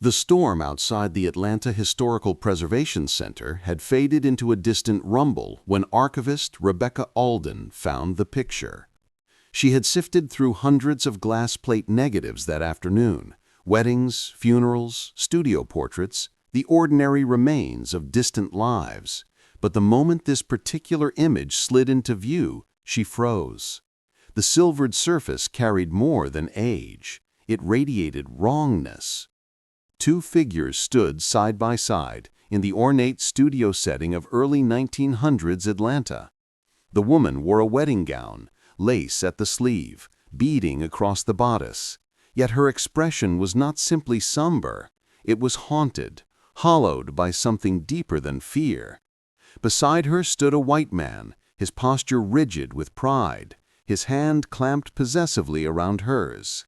The storm outside the Atlanta Historical Preservation Center had faded into a distant rumble when archivist Rebecca Alden found the picture. She had sifted through hundreds of glass plate negatives that afternoon: weddings, funerals, studio portraits, the ordinary remains of distant lives. But the moment this particular image slid into view, she froze. The silvered surface carried more than age. It radiated wrongness. Two figures stood side by side in the ornate studio setting of early 1900s Atlanta. The woman wore a wedding gown, lace at the sleeve, beading across the bodice. Yet her expression was not simply somber. It was haunted, hollowed by something deeper than fear. Beside her stood a white man, his posture rigid with pride, his hand clamped possessively around hers.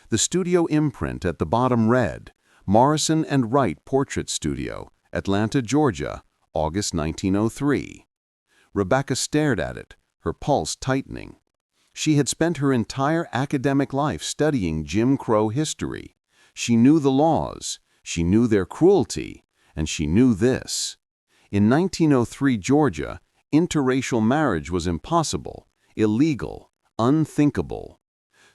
The studio imprint at the bottom read, Morrison and Wright Portrait Studio, Atlanta, Georgia, August 1903. Rebecca stared at it, her pulse tightening. She had spent her entire academic life studying Jim Crow history. She knew the laws, she knew their cruelty, and she knew this. In 1903 Georgia, interracial marriage was impossible, illegal, unthinkable.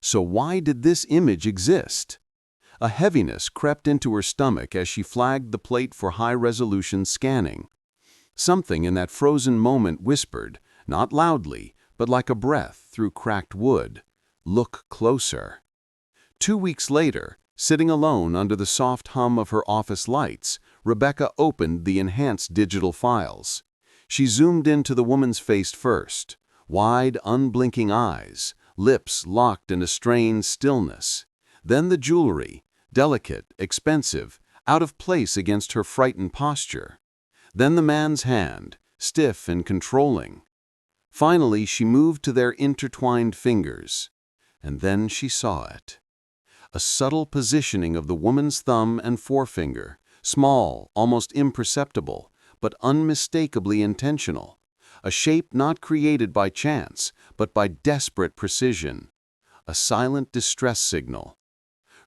So why did this image exist? A heaviness crept into her stomach as she flagged the plate for high-resolution scanning. Something in that frozen moment whispered, not loudly, but like a breath through cracked wood, "Look closer." 2 weeks later, sitting alone under the soft hum of her office lights, Rebecca opened the enhanced digital files. She zoomed into the woman's face first, wide, unblinking eyes, lips locked in a strained stillness. Then the jewelry, delicate, expensive, out of place against her frightened posture. Then the man's hand, stiff and controlling. Finally, she moved to their intertwined fingers. And then she saw it. A subtle positioning of the woman's thumb and forefinger, small, almost imperceptible, but unmistakably intentional. A shape not created by chance, but by desperate precision. A silent distress signal.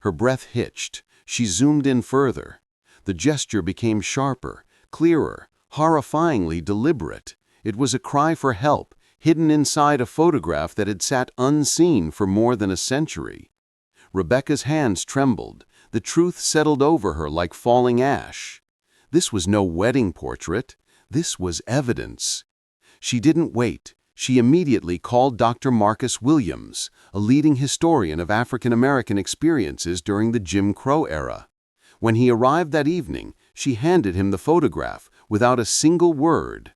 Her breath hitched. She zoomed in further. The gesture became sharper, clearer, horrifyingly deliberate. It was a cry for help, hidden inside a photograph that had sat unseen for more than a century. Rebecca's hands trembled. The truth settled over her like falling ash. This was no wedding portrait. This was evidence. She didn't wait. She immediately called Dr. Marcus Williams, a leading historian of African American experiences during the Jim Crow era. When he arrived that evening, she handed him the photograph without a single word.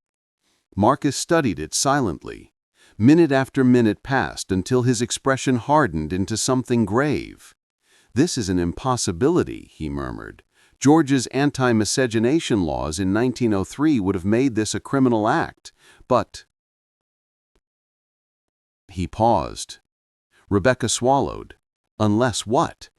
Marcus studied it silently. Minute after minute passed until his expression hardened into something grave. "This is an impossibility," he murmured. "Georgia's anti-miscegenation laws in 1903 would have made this a criminal act, but—" He paused. Rebecca swallowed. "Unless what?"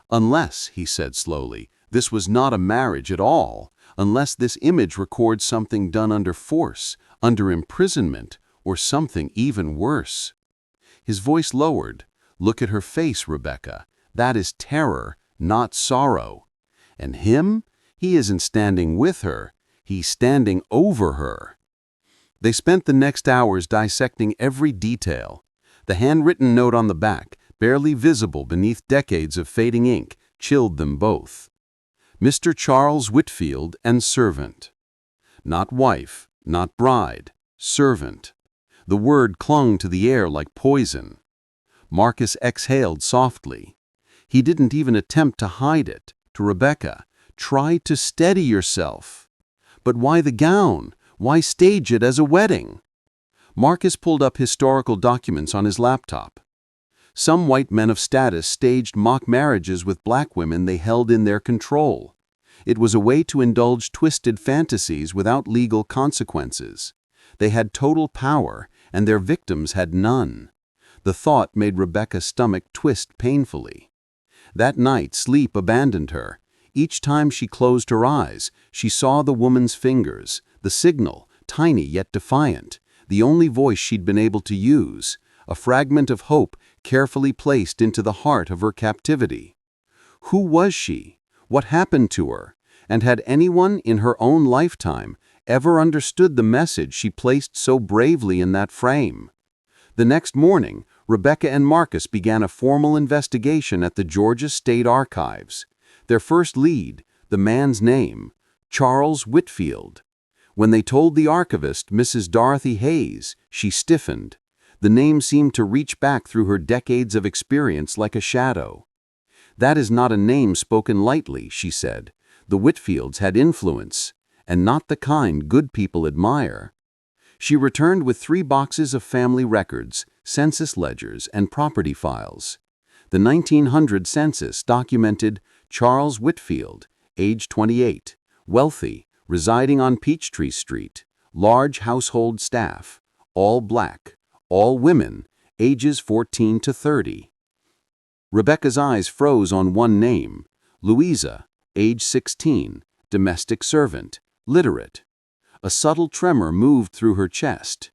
"Unless," he said slowly, "this was not a marriage at all. Unless this image records something done under force, under imprisonment, or something even worse." His voice lowered. "Look at her face, Rebecca. That is terror, not sorrow. And him? He isn't standing with her. He's standing over her." They spent the next hours dissecting every detail. The handwritten note on the back, barely visible beneath decades of fading ink, chilled them both. Mr. Charles Whitfield and servant. Not wife, not bride, servant. The word clung to the air like poison. Marcus exhaled softly. He didn't even attempt to hide it. To Rebecca, "Try to steady yourself." "But why the gown? Why stage it as a wedding?" Marcus pulled up historical documents on his laptop. Some white men of status staged mock marriages with black women they held in their control. It was a way to indulge twisted fantasies without legal consequences. They had total power, and their victims had none. The thought made Rebecca's stomach twist painfully. That night, sleep abandoned her. Each time she closed her eyes, she saw the woman's fingers, the signal, tiny yet defiant, the only voice she'd been able to use, a fragment of hope carefully placed into the heart of her captivity. Who was she? What happened to her? And had anyone in her own lifetime ever understood the message she placed so bravely in that frame? The next morning, Rebecca and Marcus began a formal investigation at the Georgia State Archives. Their first lead, the man's name, Charles Whitfield. When they told the archivist, Mrs. Dorothy Hayes, she stiffened. The name seemed to reach back through her decades of experience like a shadow. "That is not a name spoken lightly," she said. "The Whitfields had influence, and not the kind good people admire." She returned with 3 boxes of family records, census ledgers, and property files. The 1900 census documented Charles Whitfield, age 28, wealthy, residing on Peachtree Street, large household staff, all black, all women, ages 14 to 30. Rebecca's eyes froze on one name, Louisa, age 16, domestic servant, literate. A subtle tremor moved through her chest.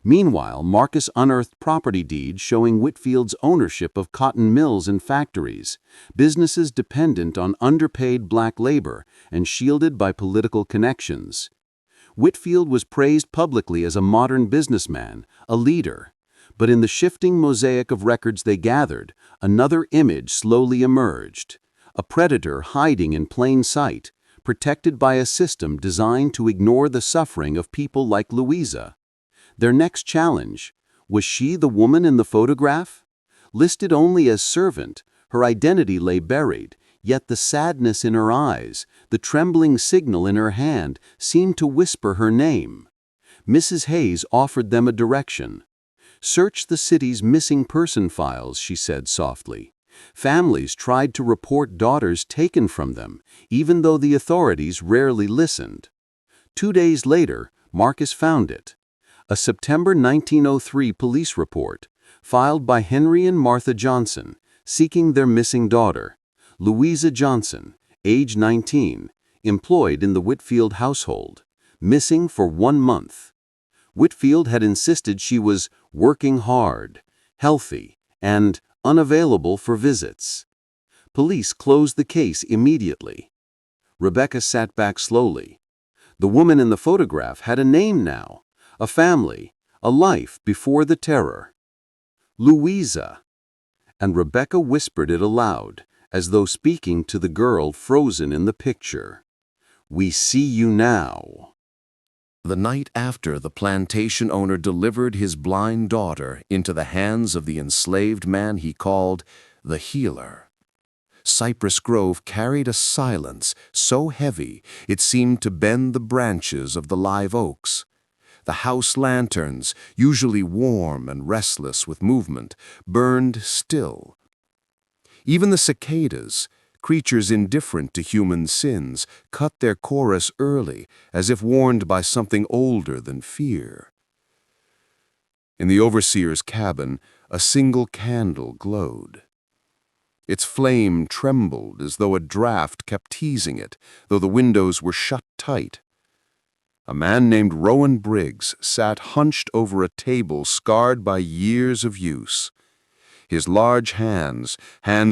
Meanwhile, Marcus unearthed property deeds showing Whitfield's ownership of cotton mills and factories, businesses dependent on underpaid black labor and shielded by political connections. Whitfield was praised publicly as a modern businessman, a leader. But in the shifting mosaic of records they gathered, another image slowly emerged. A predator hiding in plain sight, protected by a system designed to ignore the suffering of people like Louisa. Their next challenge: was she the woman in the photograph? Listed only as servant, her identity lay buried, yet the sadness in her eyes, the trembling signal in her hand, seemed to whisper her name. Mrs. Hayes offered them a direction. "Search the city's missing person files," she said softly. Families tried to report daughters taken from them, even though the authorities rarely listened. 2 days later, Marcus found it. A September 1903 police report, filed by Henry and Martha Johnson, seeking their missing daughter, Louisa Johnson, age 19, employed in the Whitfield household, missing for 1 month. Whitfield had insisted she was working hard, healthy, and unavailable for visits. Police closed the case immediately. Rebecca sat back slowly. The woman in the photograph had a name now, a family, a life before the terror. Louisa. And Rebecca whispered it aloud, as though speaking to the girl frozen in the picture. "We see you now." The night after the plantation owner delivered his blind daughter into the hands of the enslaved man he called the Healer, Cypress Grove carried a silence so heavy it seemed to bend the branches of the live oaks. The house lanterns, usually warm and restless with movement, burned still. Even the cicadas, creatures indifferent to human sins, cut their chorus early, as if warned by something older than fear. In the overseer's cabin, a single candle glowed. Its flame trembled as though a draft kept teasing it, though the windows were shut tight. A man named Rowan Briggs sat hunched over a table scarred by years of use. His large hands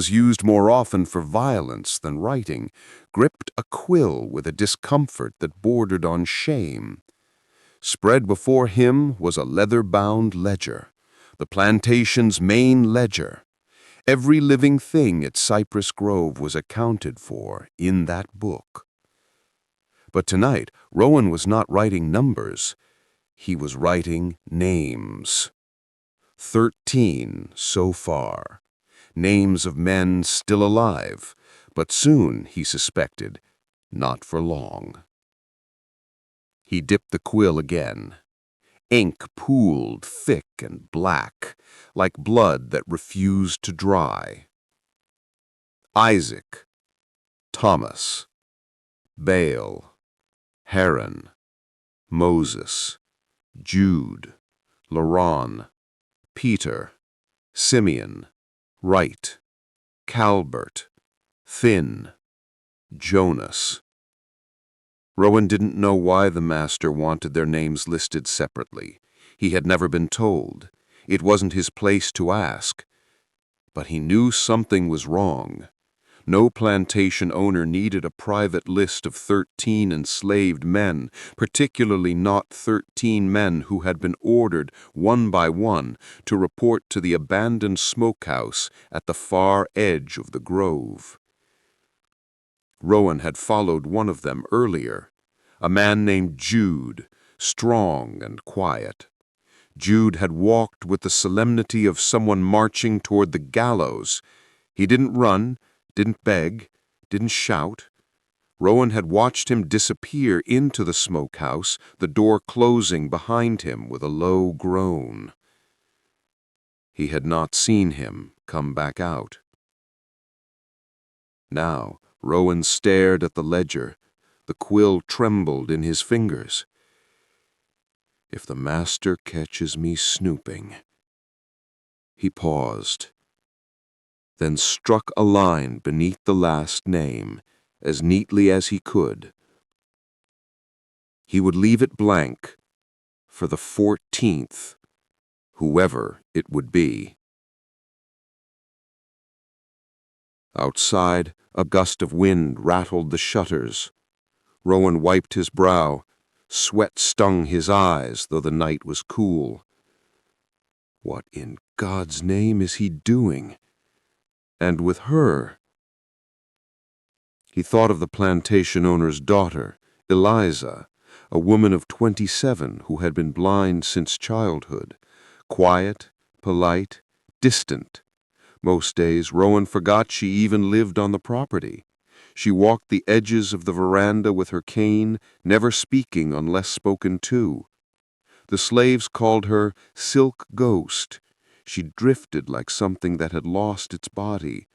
used more often for violence than writing, gripped a quill with a discomfort that bordered on shame. Spread before him was a leather-bound ledger, the plantation's main ledger. Every living thing at Cypress Grove was accounted for in that book. But tonight, Rowan was not writing numbers. He was writing names. 13 so far. Names of men still alive, but soon, he suspected, not for long. He dipped the quill again. Ink pooled thick and black, like blood that refused to dry. Isaac, Thomas, Baal, Haran, Moses, Jude, Laron, Peter, Simeon, Wright, Calbert, Finn, Jonas. Rowan didn't know why the master wanted their names listed separately. He had never been told. It wasn't his place to ask. But he knew something was wrong. No plantation owner needed a private list of 13 enslaved men, particularly not 13 men who had been ordered, one by one, to report to the abandoned smokehouse at the far edge of the grove. Rowan had followed one of them earlier, a man named Jude, strong and quiet. Jude had walked with the solemnity of someone marching toward the gallows. He didn't run, didn't beg, didn't shout. Rowan had watched him disappear into the smokehouse, the door closing behind him with a low groan. He had not seen him come back out. Now, Rowan stared at the ledger. The quill trembled in his fingers. If the master catches me snooping. He paused, then struck a line beneath the last name, as neatly as he could. He would leave it blank for the 14th, whoever it would be. Outside, a gust of wind rattled the shutters. Rowan wiped his brow. Sweat stung his eyes, though the night was cool. What in God's name is he doing? And with her? He thought of the plantation owner's daughter, Eliza, a woman of 27 who had been blind since childhood, quiet, polite, distant. Most days, Rowan forgot she even lived on the property. She walked the edges of the veranda with her cane, never speaking unless spoken to. The slaves called her Silk Ghost. She drifted like something that had lost its body.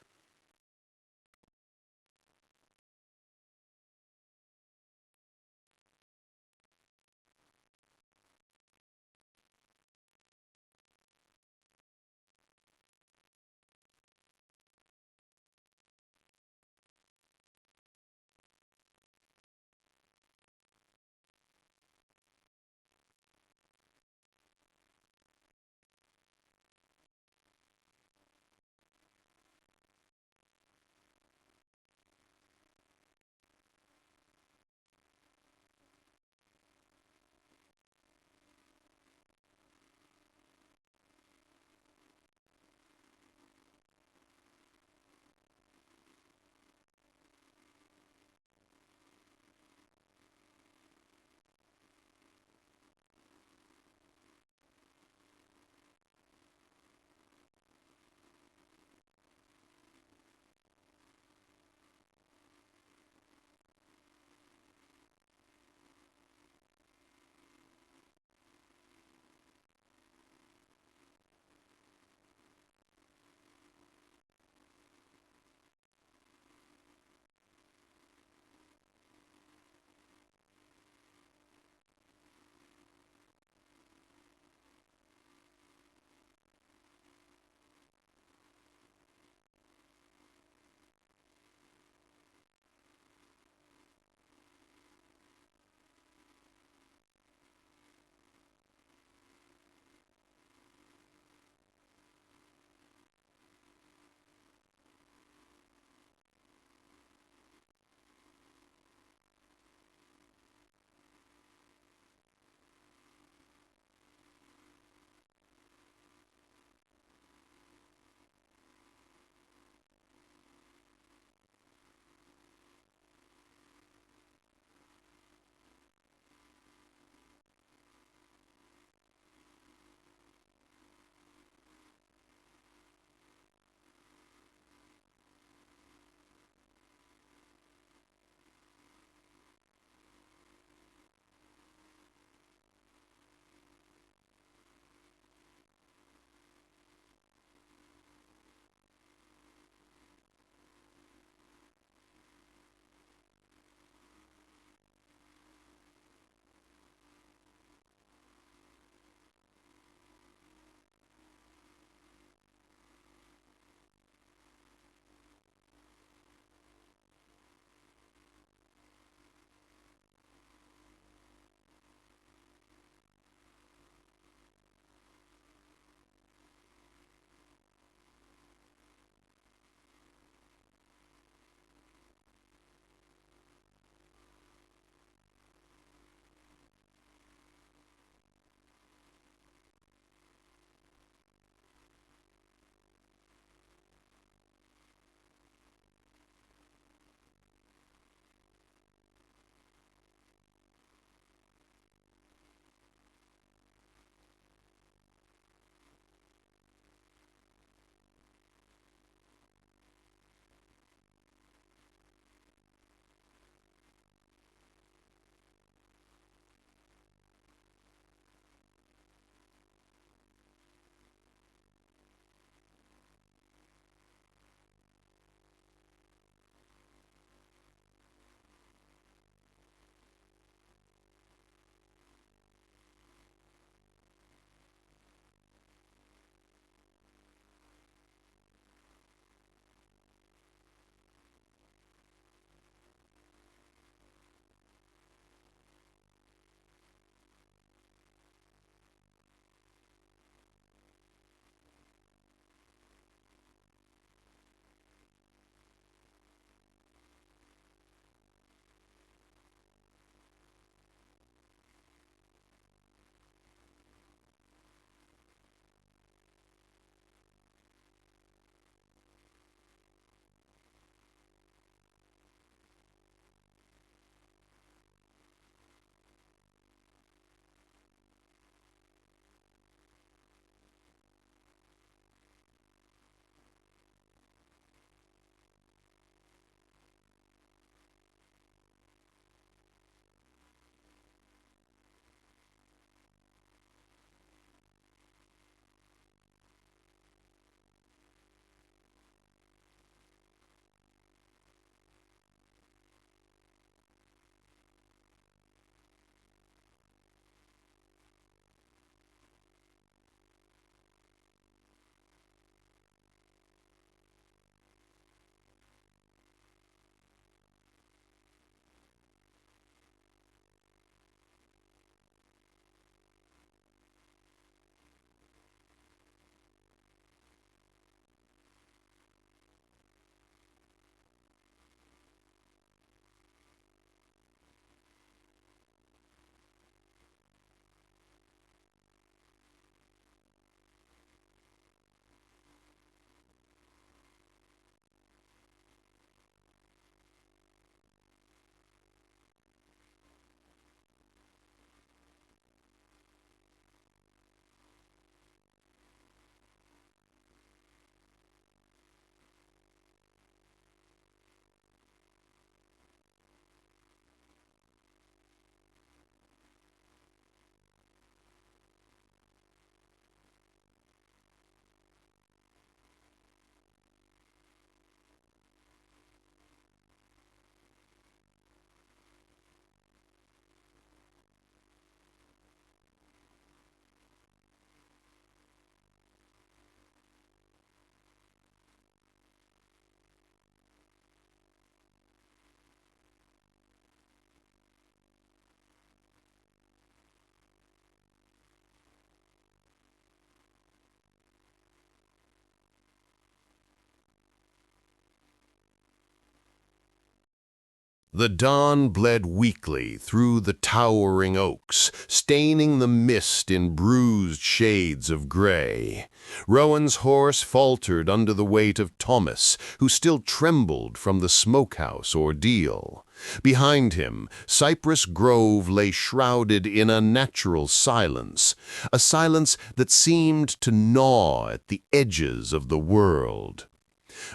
The dawn bled weakly through the towering oaks, staining the mist in bruised shades of gray. Rowan's horse faltered under the weight of Thomas, who still trembled from the smokehouse ordeal. Behind him, Cypress Grove lay shrouded in a natural silence, a silence that seemed to gnaw at the edges of the world.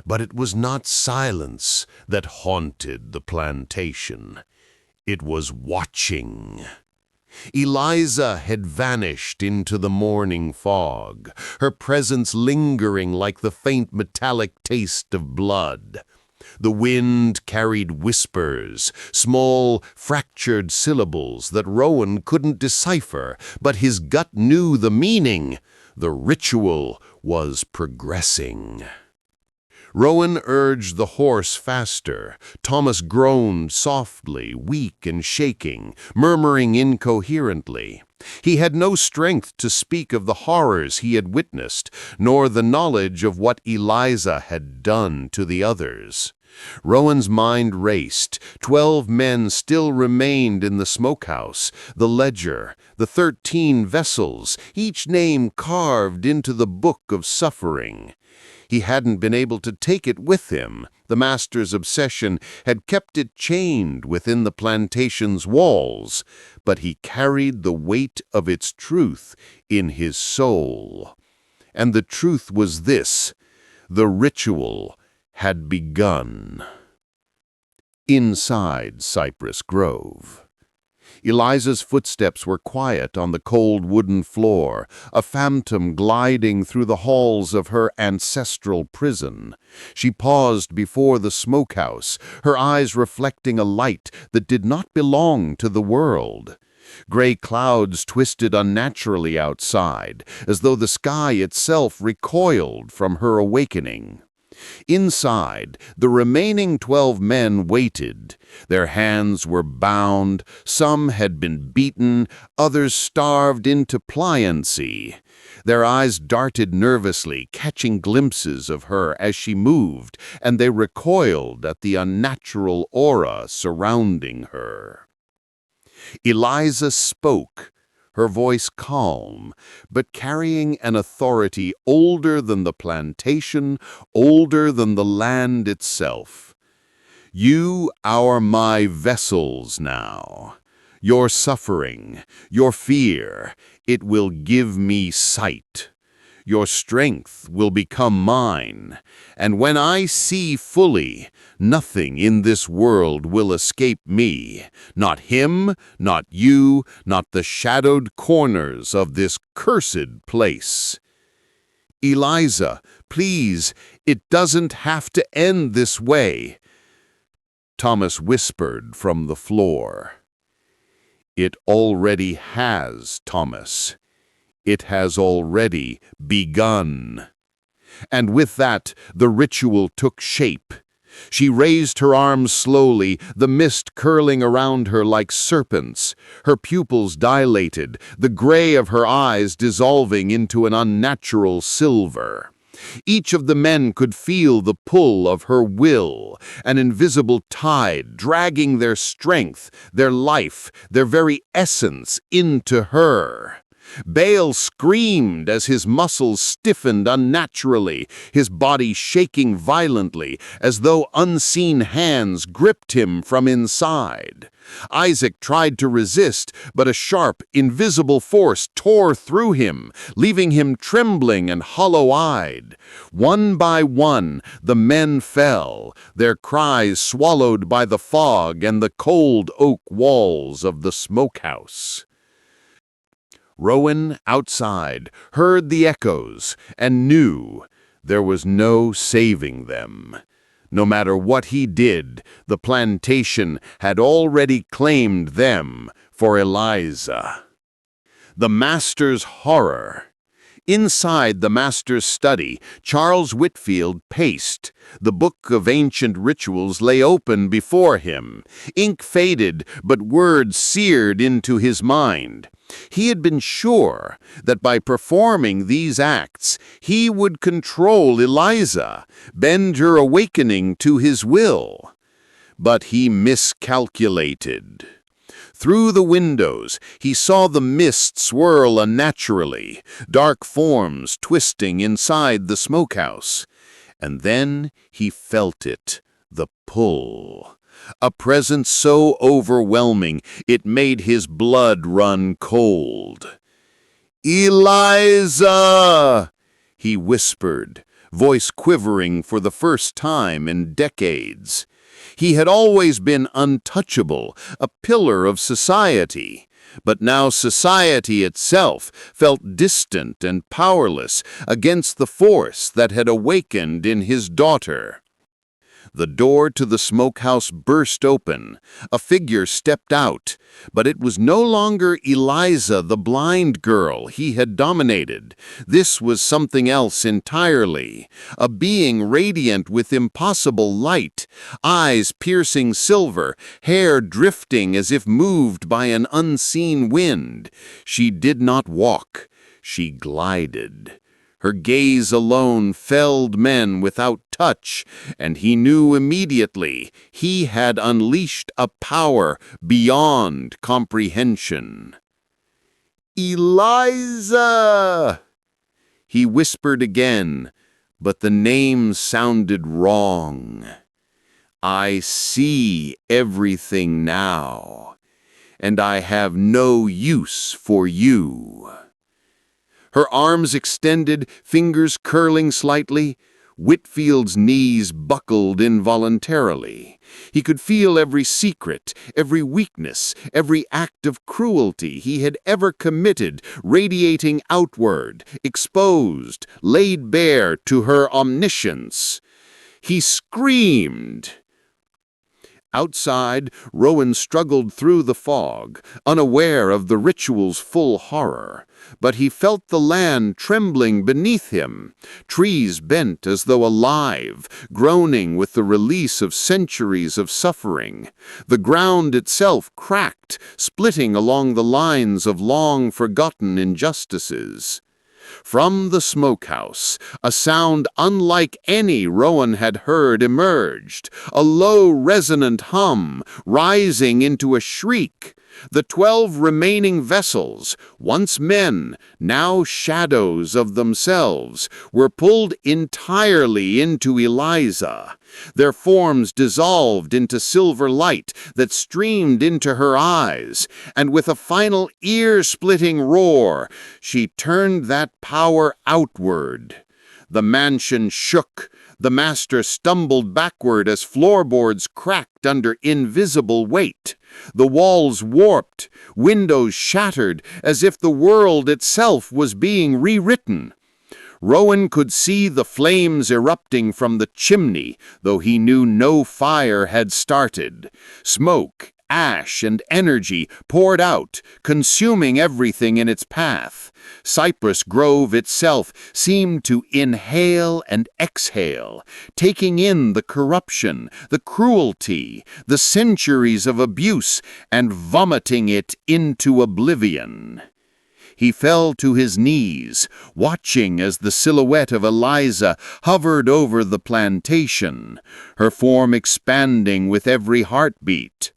But it was not silence that haunted the plantation. It was watching. Eliza had vanished into the morning fog, her presence lingering like the faint metallic taste of blood. The wind carried whispers, small, fractured syllables that Rowan couldn't decipher, but his gut knew the meaning. The ritual was progressing. Rowan urged the horse faster. Thomas groaned softly, weak and shaking, murmuring incoherently. He had no strength to speak of the horrors he had witnessed, nor the knowledge of what Eliza had done to the others. Rowan's mind raced. 12 men still remained in the smokehouse, the ledger, the 13 vessels, each name carved into the book of suffering. He hadn't been able to take it with him. The master's obsession had kept it chained within the plantation's walls, but he carried the weight of its truth in his soul. And the truth was this: the ritual had begun. Inside Cypress Grove, Eliza's footsteps were quiet on the cold wooden floor, a phantom gliding through the halls of her ancestral prison. She paused before the smokehouse, her eyes reflecting a light that did not belong to the world. Gray clouds twisted unnaturally outside, as though the sky itself recoiled from her awakening. Inside, the remaining 12 men waited. Their hands were bound, some had been beaten, others starved into pliancy. Their eyes darted nervously, catching glimpses of her as she moved, and they recoiled at the unnatural aura surrounding her. Eliza spoke, her voice calm, but carrying an authority older than the plantation, older than the land itself. You are my vessels now. Your suffering, your fear, it will give me sight. Your strength will become mine, and when I see fully, nothing in this world will escape me, not him, not you, not the shadowed corners of this cursed place. Eliza, please, it doesn't have to end this way. Thomas whispered from the floor. It already has, Thomas. It has already begun. And with that, the ritual took shape. She raised her arms slowly, the mist curling around her like serpents. Her pupils dilated, the gray of her eyes dissolving into an unnatural silver. Each of the men could feel the pull of her will, an invisible tide dragging their strength, their life, their very essence into her. Bale screamed as his muscles stiffened unnaturally, his body shaking violently, as though unseen hands gripped him from inside. Isaac tried to resist, but a sharp, invisible force tore through him, leaving him trembling and hollow-eyed. One by one, the men fell, their cries swallowed by the fog and the cold oak walls of the smokehouse. Rowan, outside, heard the echoes and knew there was no saving them. No matter what he did, the plantation had already claimed them for Eliza. The master's horror. Inside the master's study, Charles Whitfield paced. The book of ancient rituals lay open before him. Ink faded, but words seared into his mind. He had been sure that by performing these acts, he would control Eliza, bend her awakening to his will. But he miscalculated. Through the windows, he saw the mist swirl unnaturally, dark forms twisting inside the smokehouse. And then he felt it, the pull. A presence so overwhelming it made his blood run cold. "Eliza!" he whispered, voice quivering for the first time in decades. He had always been untouchable, a pillar of society. But now society itself felt distant and powerless against the force that had awakened in his daughter. The door to the smokehouse burst open. A figure stepped out, but it was no longer Eliza, the blind girl he had dominated. This was something else entirely, a being radiant with impossible light, eyes piercing silver, hair drifting as if moved by an unseen wind. She did not walk, she glided. Her gaze alone felled men without touch, and he knew immediately he had unleashed a power beyond comprehension. "Eliza!" he whispered again, but the name sounded wrong. "I see everything now, and I have no use for you." Her arms extended, fingers curling slightly. Whitfield's knees buckled involuntarily. He could feel every secret, every weakness, every act of cruelty he had ever committed radiating outward, exposed, laid bare to her omniscience. He screamed. Outside, Rowan struggled through the fog, unaware of the ritual's full horror. But he felt the land trembling beneath him, trees bent as though alive, groaning with the release of centuries of suffering. The ground itself cracked, splitting along the lines of long-forgotten injustices. From the smokehouse, a sound unlike any Rowan had heard emerged, a low, resonant hum rising into a shriek. The 12 remaining vessels, once men, now shadows of themselves, were pulled entirely into Eliza. Their forms dissolved into silver light that streamed into her eyes, and with a final ear-splitting roar, she turned that power outward. The mansion shook. The master stumbled backward as floorboards cracked under invisible weight. The walls warped, windows shattered, as if the world itself was being rewritten. Rowan could see the flames erupting from the chimney, though he knew no fire had started. Smoke, ash, and energy poured out, consuming everything in its path. Cypress Grove itself seemed to inhale and exhale, taking in the corruption, the cruelty, the centuries of abuse, and vomiting it into oblivion. He fell to his knees, watching as the silhouette of Eliza hovered over the plantation, her form expanding with every heartbeat.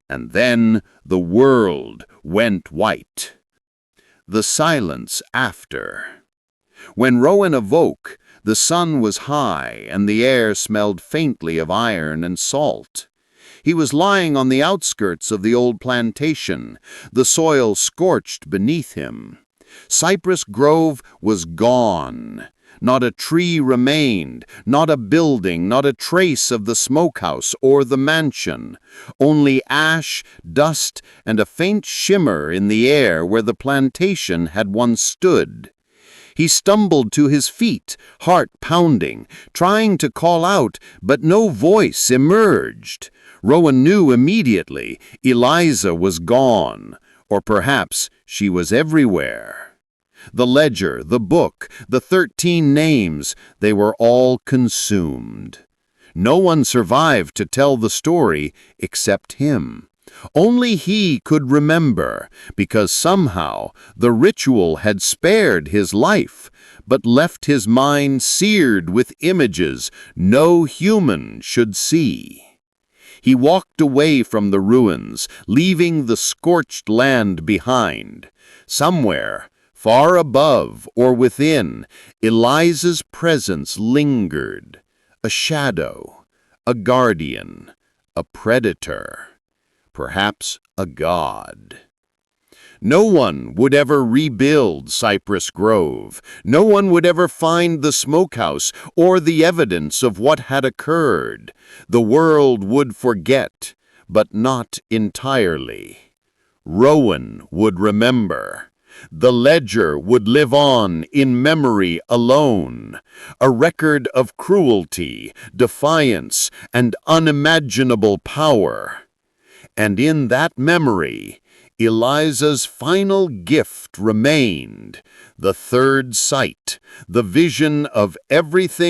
And then the world went white. The silence after. When Rowan awoke, the sun was high and the air smelled faintly of iron and salt. He was lying on the outskirts of the old plantation, the soil scorched beneath him. Cypress Grove was gone. Not a tree remained, not a building, not a trace of the smokehouse or the mansion. Only ash, dust, and a faint shimmer in the air where the plantation had once stood. He stumbled to his feet, heart pounding, trying to call out, but no voice emerged. Rowan knew immediately Eliza was gone, or perhaps she was everywhere. The ledger, the book, the 13 names, they were all consumed. No one survived to tell the story except him. Only he could remember, because somehow the ritual had spared his life, but left his mind seared with images no human should see. He walked away from the ruins, leaving the scorched land behind. Somewhere, far above or within, Eliza's presence lingered. A shadow, a guardian, a predator, perhaps a god. No one would ever rebuild Cypress Grove. No one would ever find the smokehouse or the evidence of what had occurred. The world would forget, but not entirely. Rowan would remember. The ledger would live on in memory alone, a record of cruelty, defiance, and unimaginable power. And in that memory, Eliza's final gift remained, the third sight, the vision of everything